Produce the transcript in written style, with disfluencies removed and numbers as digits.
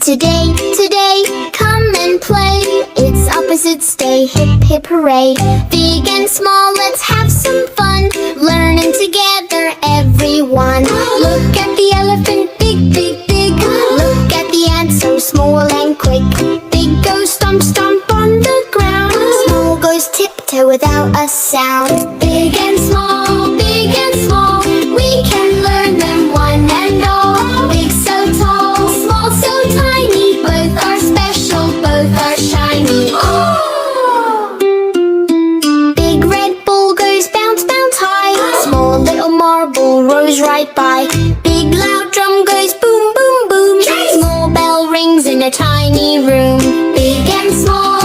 Today, come and play. It's opposites day, hip hip hooray. Big and small, let's have some fun. Learning together, everyone. Look at the elephant, big, big, big. Look at the ant, so small and quick. Big goes stomp, stomp on the ground. Small goes tiptoe without a sound. Big and small, we can learn them one and all. Big so tall, small so tiny. Both are special, both are shiny. Oh! Big red ball goes bounce, bounce high. Small little marble rolls right by. Big loud drum goes boom, boom, boom. Small bell rings in a tiny room. Big and small,